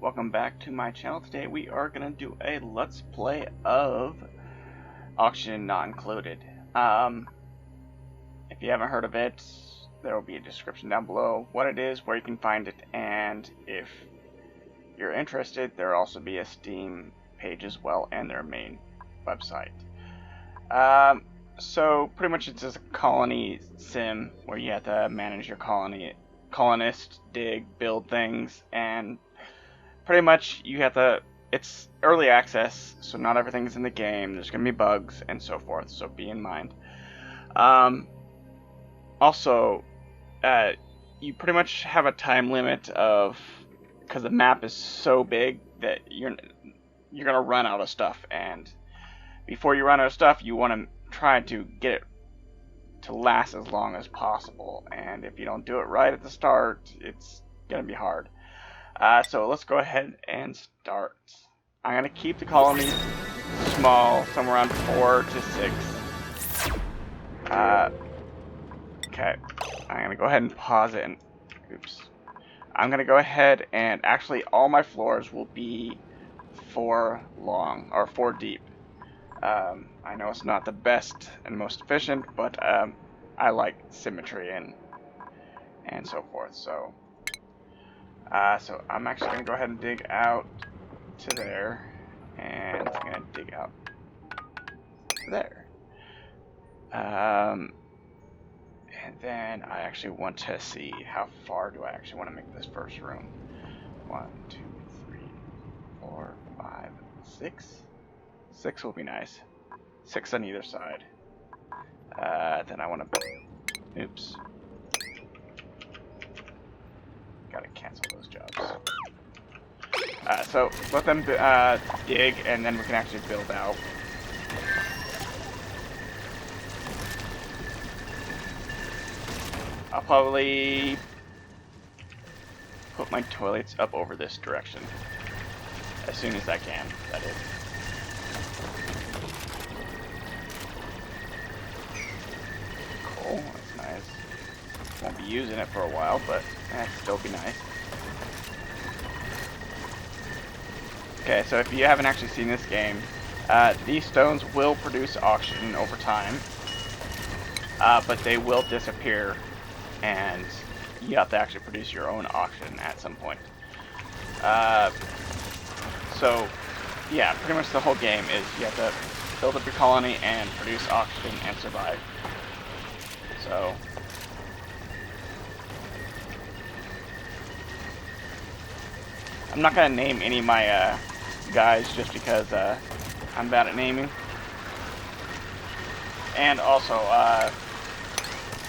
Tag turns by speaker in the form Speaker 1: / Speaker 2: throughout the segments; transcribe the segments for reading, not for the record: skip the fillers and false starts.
Speaker 1: welcome back to my channel. Today we are going to do a let's play of Auction Not Included. If you haven't heard of it, there will be a description down below what it is, where you can find it, and if you're interested, there will also be a Steam page as well and their main website. So pretty much it's just a colony sim where you have to manage your colonists, dig, build things, and pretty much you have to, it's early access, so not everything's in the game. There's going to be bugs and so forth, so be in mind. Also, you pretty much have a time limit of, because the map is so big that you're going to run out of stuff, and before you run out of stuff, you want to try to get it to last as long as possible, and if you don't do it right at the start, it's going to be hard. So let's go ahead and start. I'm going to keep the colony small, somewhere around 4 to 6. Okay, I'm going to go ahead and pause it and, oops. I'm going to go ahead and actually all my floors will be 4 long, or 4 deep. I know it's not the best and most efficient, but I like symmetry and so forth, so I'm actually going to go ahead and dig out to there, and I'm going to dig out to there. And then I actually want to see how far do I actually want to make this first room. 1, 2, 3, 4, 5, 6. 6 will be nice. 6 on either side. Then I want to, oops. Gotta cancel those jobs. So let them dig, and then we can actually build out. I'll probably put my toilets up over this direction as soon as I can, that is. Cool, that's nice. Won't be using it for a while, but that'd still be nice. Okay, so if you haven't actually seen this game, these stones will produce oxygen over time, but they will disappear, and you have to actually produce your own oxygen at some point. So, yeah, pretty much the whole game is you have to build up your colony and produce oxygen and survive. So, I'm not going to name any of my guys just because I'm bad at naming. And also,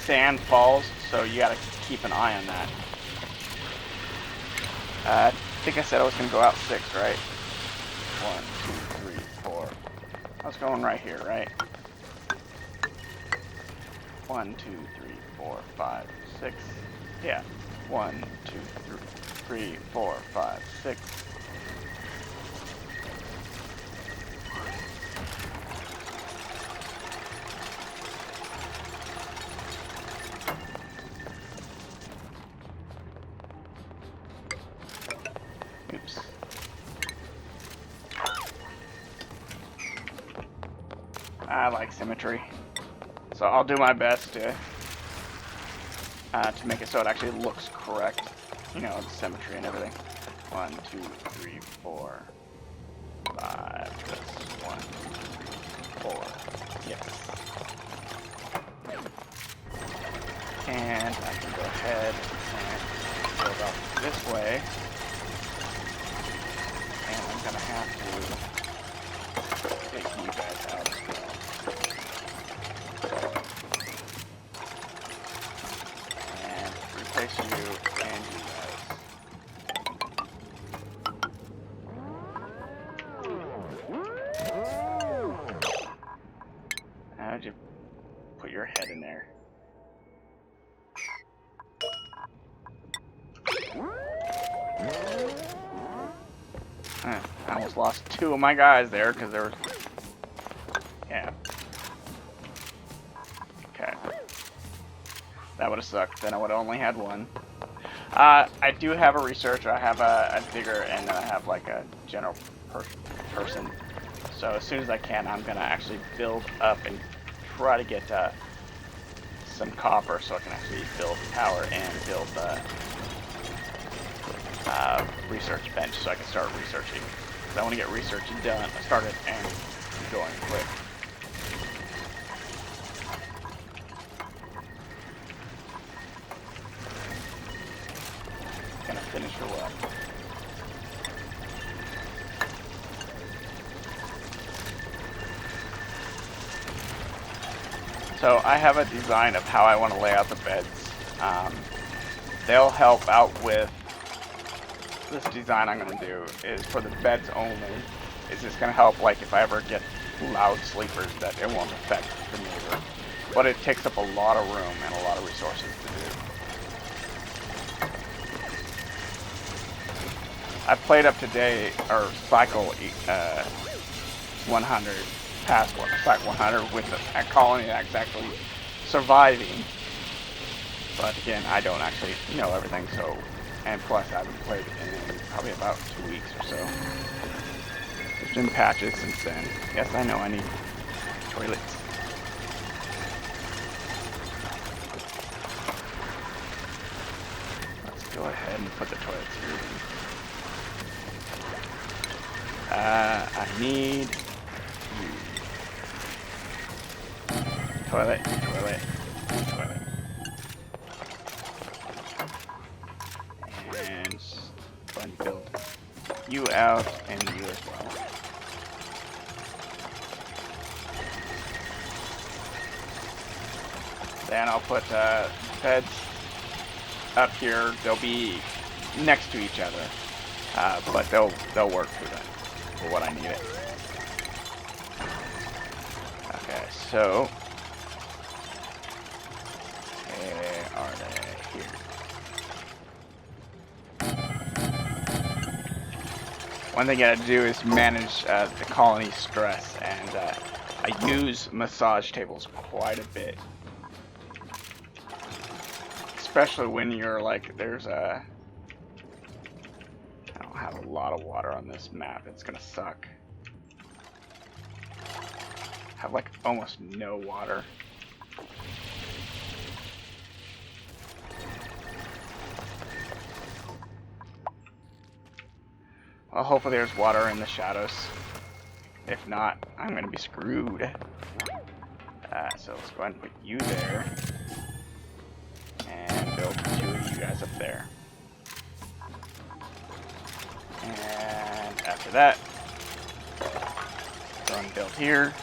Speaker 1: sand falls, so you got to keep an eye on that. I think I said I was going to go out 6, right? 1, 2, 3, 4. I was going right here, right? 1, 2, 3, 4, 5, 6. Yeah. 1, 2, 3, 4, 5, 6. Oops. I like symmetry, so I'll do my best to make it so it actually looks correct. You know, the symmetry and everything. 1, 2, 3, 4, 5. That's 1, 2, 3, 4. Yes. And I can go ahead and build up this way. And I'm gonna have to take you guys out as well. And replace you and you guys. How'd you put your head in there? I almost lost 2 of my guys there because there was, yeah. Okay. That would have sucked. Then I would have only had 1. I do have a researcher, I have a digger, and then I have like a general person. So as soon as I can, I'm gonna actually build up and try to get some copper so I can actually build power and build the research bench so I can start researching. Because I want to get researching done, started, and going quick. Gonna finish her well. So I have a design of how I want to lay out the beds. They'll help out with this design I'm going to do is for the beds only. It's just going to help like if I ever get loud sleepers that it won't affect the neighbor. But it takes up a lot of room and a lot of resources to do. I played up today, or cycle 100, past cycle 100 with a colony that's actually surviving. But again, I don't actually know everything, so, and plus I haven't played in probably about 2 weeks or so. There's been patches since then. Yes, I know I need toilets. Let's go ahead and put the toilets here. I need toilet, toilet, toilet. And go and build you out and you as well. Then I'll put beds up here. They'll be next to each other, but they'll work for what I need it. Okay, so where are they? Here. One thing I gotta do is manage the colony stress, and I use massage tables quite a bit. Especially when you're like, there's I don't have a lot of water on this map, it's gonna suck. I have like almost no water. Well, hopefully there's water in the shadows. If not, I'm gonna be screwed. So let's go ahead and put you there. And build 2 of you guys up there. And after that, go and build here.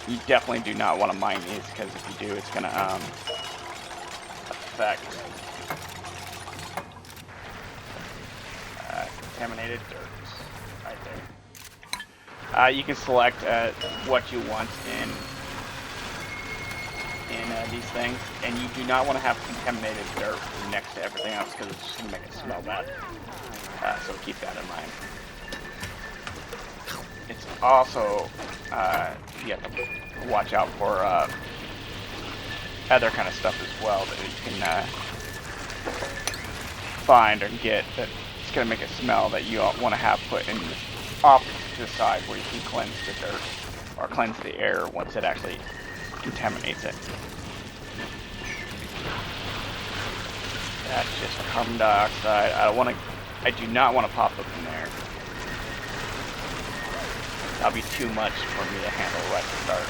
Speaker 1: You definitely do not want to mine these, because if you do, it's gonna affect contaminated dirt right there. You can select what you want in these things, and you do not want to have contaminated dirt next to everything else, because it's just gonna make it smell bad. So keep that in mind. It's also, you have to watch out for other kind of stuff as well that you can find or get that it's going to make a smell that you want to have put in off to the side where you can cleanse the dirt or cleanse the air once it actually contaminates it. That's just carbon dioxide. I do not want to pop up in there. That'll be too much for me to handle right to start.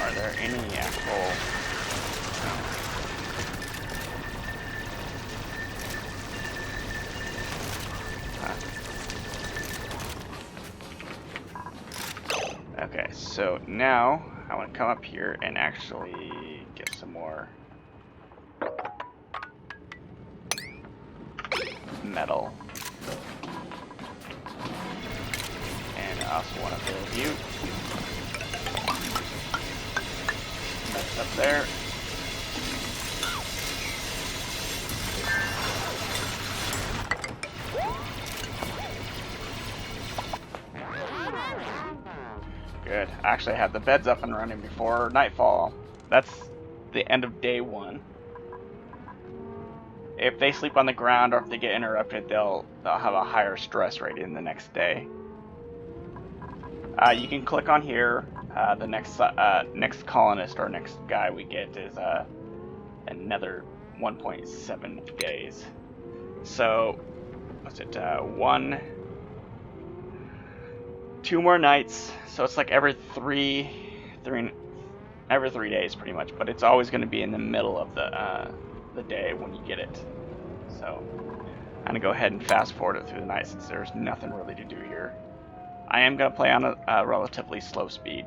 Speaker 1: Are there any actual... Okay, so now I want to come up here and actually get some more metal. And I also want to build you. That's up there. should actually have the beds up and running before nightfall. That's the end of day 1. If they sleep on the ground or if they get interrupted, they'll have a higher stress rating the next day. You can click on here. The next colonist or next guy we get is another 1.7 days. So what's it? 2 more nights. So it's like every three days pretty much. But it's always going to be in the middle of the day when you get it. So I'm gonna go ahead and fast forward it through the night since there's nothing really to do here. I am gonna play on a relatively slow speed,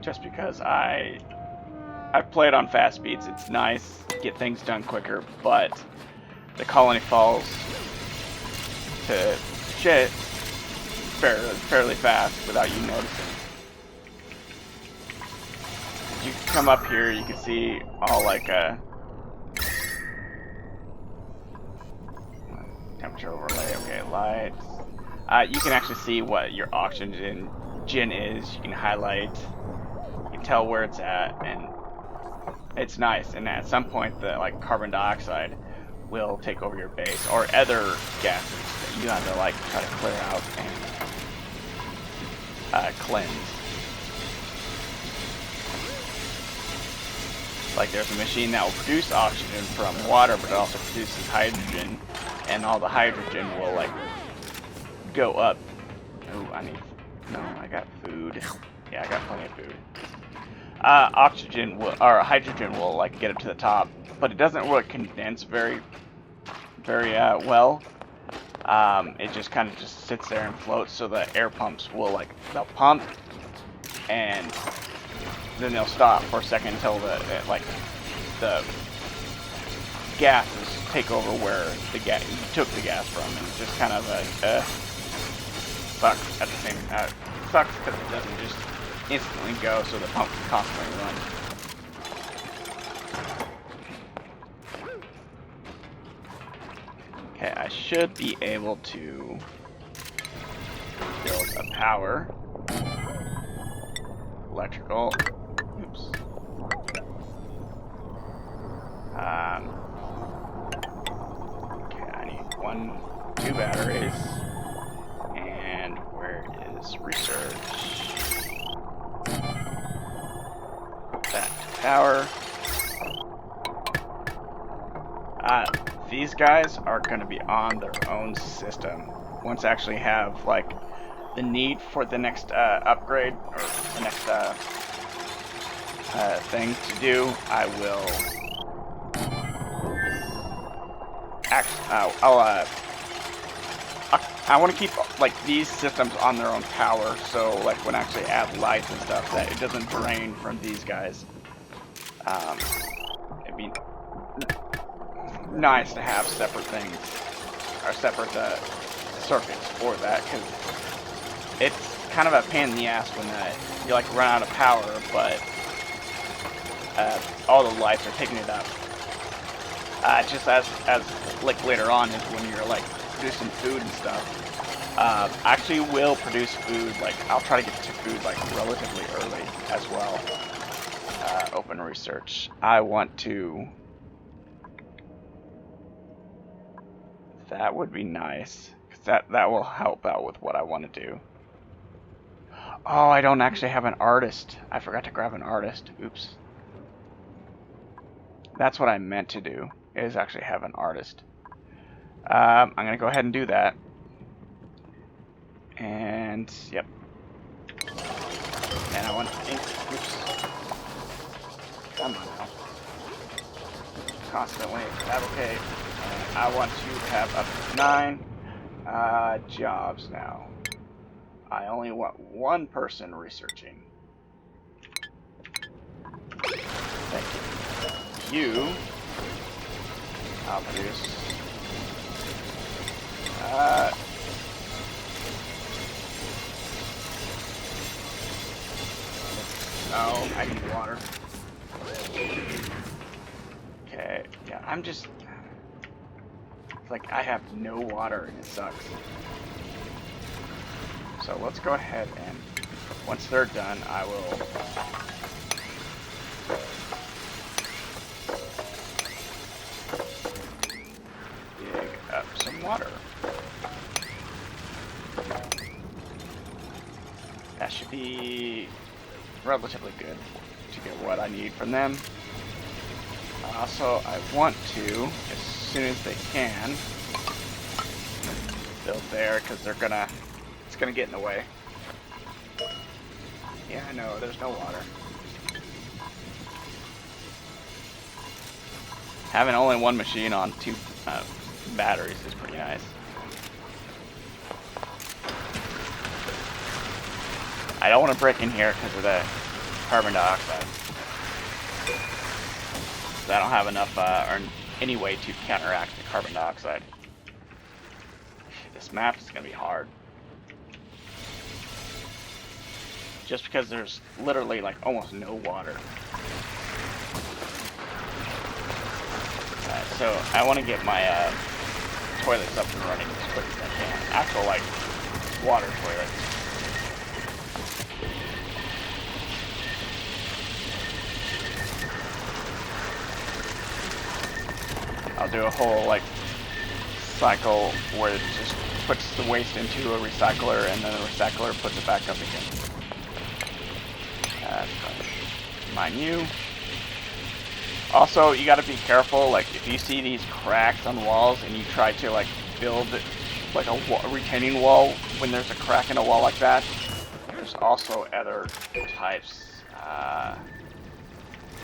Speaker 1: just because I've played on fast speeds. It's nice, get things done quicker, but the colony falls to shit fairly fast without you noticing. You come up here, you can see all like temperature overlay. Okay, lights. You can actually see what your oxygen is. You can highlight. You can tell where it's at, and it's nice. And at some point, the carbon dioxide will take over your base, or other gases that you have to try to clear out and cleanse. Like there's a machine that will produce oxygen from water, but it also produces hydrogen, and all the hydrogen will go up. Oh, I got food. Yeah, I got plenty of food. Hydrogen will get up to the top, but it doesn't really condense very well. It just kind of just sits there and floats, so the air pumps will they'll pump, and then they'll stop for a second until the gases take over where you took the gas from, and it's just kind of sucks at the same time. Sucks because it doesn't just instantly go, so the pump can constantly run. Okay, I should be able to build a power. Electrical. Oops. Okay, I need 2 batteries. And where is research? That to power. These guys are going to be on their own system. Once I actually have the need for the next upgrade or the next thing to do, I will I want to keep these systems on their own power, so when I actually add lights and stuff, that it doesn't drain from these guys. It'd be nice to have separate things or separate circuits for that, because it's kind of a pain in the ass when you run out of power, but all the lights are taking it up. Just as later on is when you're producing food and stuff. I actually will produce food. I'll try to get to food relatively early as well. Open research. I want to. That would be nice, because that will help out with what I want to do. Oh, I don't actually have an artist. I forgot to grab an artist. Oops. That's what I meant to do, is actually have an artist. I'm going to go ahead and do that. And, yep. And I want ink. Oops. Come on now. Constantly fabricate. And I want you to have up to 9 jobs now. I only want 1 person researching. Thank you. I'll produce. No, I need water. Okay, yeah, I'm just. It's I have no water and it sucks. So let's go ahead and Once they're done, I will dig up some water. That should be relatively good to get what I need from them. Also, I want to, as soon as they can, build there, because it's gonna get in the way. Yeah, I know, there's no water. Having only one machine on 2 batteries is pretty nice. I don't want to break in here because of the carbon dioxide. I don't have enough or any way to counteract the carbon dioxide. This map is going to be hard. Just because there's literally like almost no water. So I want to get my toilets up and running as quick as I can. Actual like water toilets. I'll do a whole like cycle where it just puts the waste into a recycler and then the recycler puts it back up again. Mind you. Also, you got to be careful. Like if you see these cracks on walls and you try to like build like a retaining wall when there's a crack in a wall like that, there's also other types.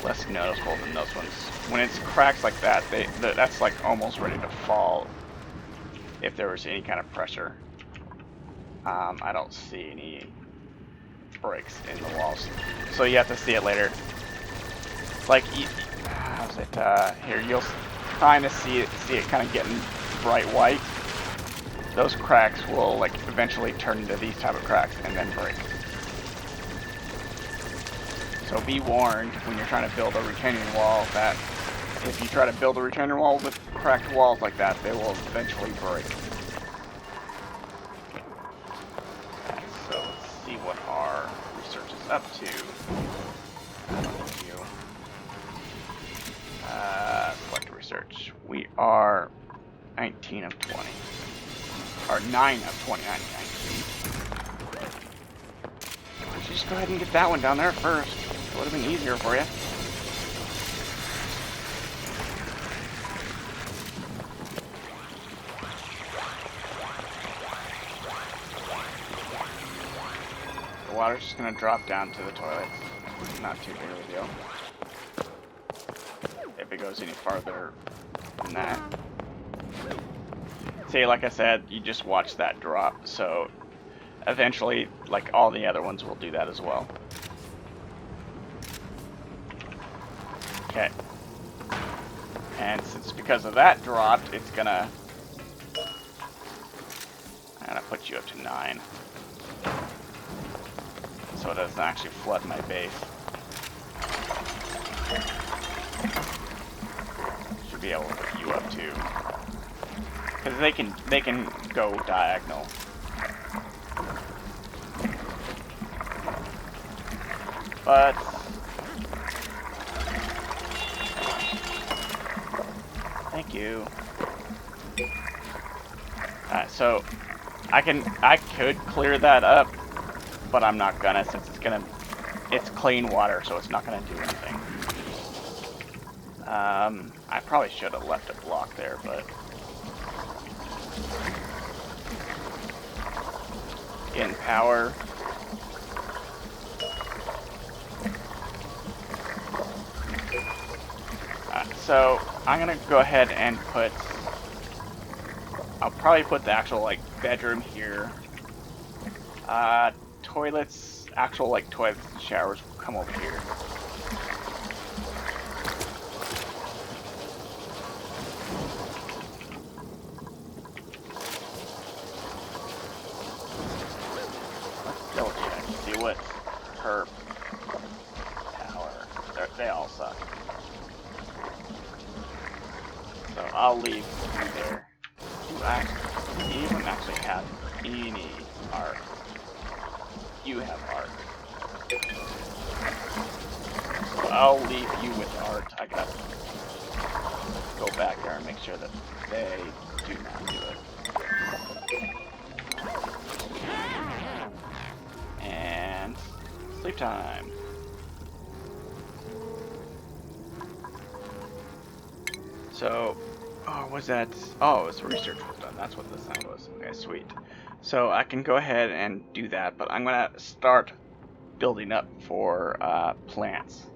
Speaker 1: Less noticeable than those ones. When it's cracks like that, that's like almost ready to fall if there was any kind of pressure. I don't see any breaks in the walls, so you have to see it later. Like, how's it? Here, you'll kind of see it kind of getting bright white. Those cracks will like eventually turn into these type of cracks and then break. So be warned when you're trying to build a retaining wall that if you try to build a retaining wall with cracked walls like that, they will eventually break. Okay, so let's see what our research is up to. Select research. We are 19 of 20. Or 9 of 20, 19. Why don't you just go ahead and get that one down there first? It would have been easier for you. The water's just going to drop down to the toilets. Not too big of a deal. If it goes any farther than that. See, like I said, you just watch that drop. So eventually, like all the other ones will do that as well. Okay. And since because of that dropped, it's gonna... I'm gonna put you up to 9. So it doesn't actually flood my base. Should be able to put you up too. Because they can go diagonal. But thank you. Alright, so I could clear that up, but I'm not gonna since it's clean water, so it's not gonna do anything. I probably should have left a block there, but getting power. So I'm gonna go ahead and I'll probably put the actual like bedroom here. Toilets, actual like toilets and showers will come over here. Let's double check, see what her power. They all suck. So I'll leave you there. You don't actually have any art. You have art. So I'll leave you with art. I gotta go back there and make sure that they do not do it. And sleep time. So, oh, was that? Oh, it's research was done. That's what the sound was. Okay, sweet. So I can go ahead and do that, but I'm gonna start building up for plants.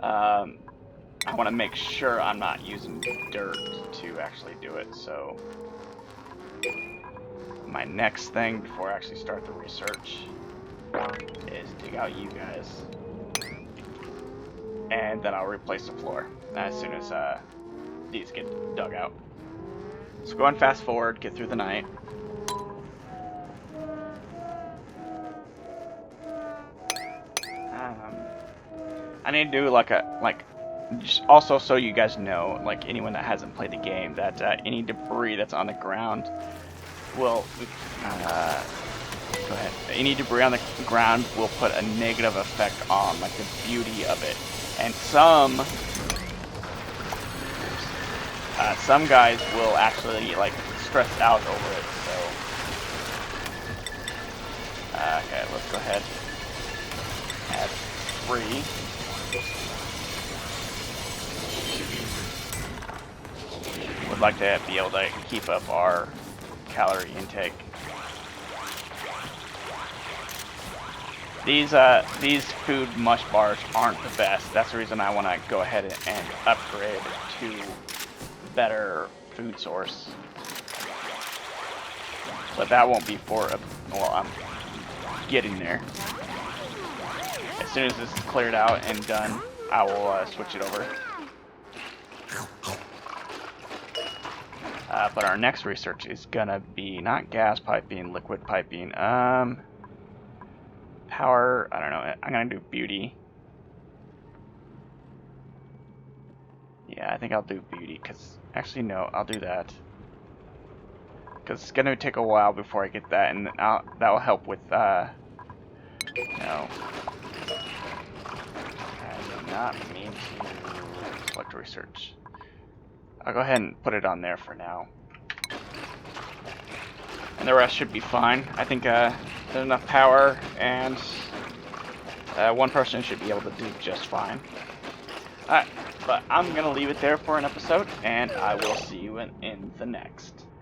Speaker 1: I want to make sure I'm not using dirt to actually do it. So my next thing before I actually start the research is dig out you guys, and then I'll replace the floor as soon as these get dug out. So go and fast forward, get through the night. I need to do just also so you guys know, like anyone that hasn't played the game, that any debris that's on the ground will go ahead. Any debris on the ground will put a negative effect on like the beauty of it, and some guys will actually like stress out over it. So okay, let's go ahead. Add 3. Would like to be able to keep up our calorie intake. These food mush bars aren't the best. That's the reason I want to go ahead and upgrade to better food source. But that won't be for well, I'm getting there. As soon as this is cleared out and done, I will switch it over. But our next research is gonna be not gas piping, liquid piping. Power. I don't know. I'm gonna do beauty. Yeah, I think I'll do beauty. Cause actually, no, I'll do that. Cause it's gonna take a while before I get that, and that will help with. No. I do not mean to select research. I'll go ahead and put it on there for now. And the rest should be fine. I think there's enough power, and one person should be able to do just fine. Alright, but I'm going to leave it there for an episode, and I will see you in the next.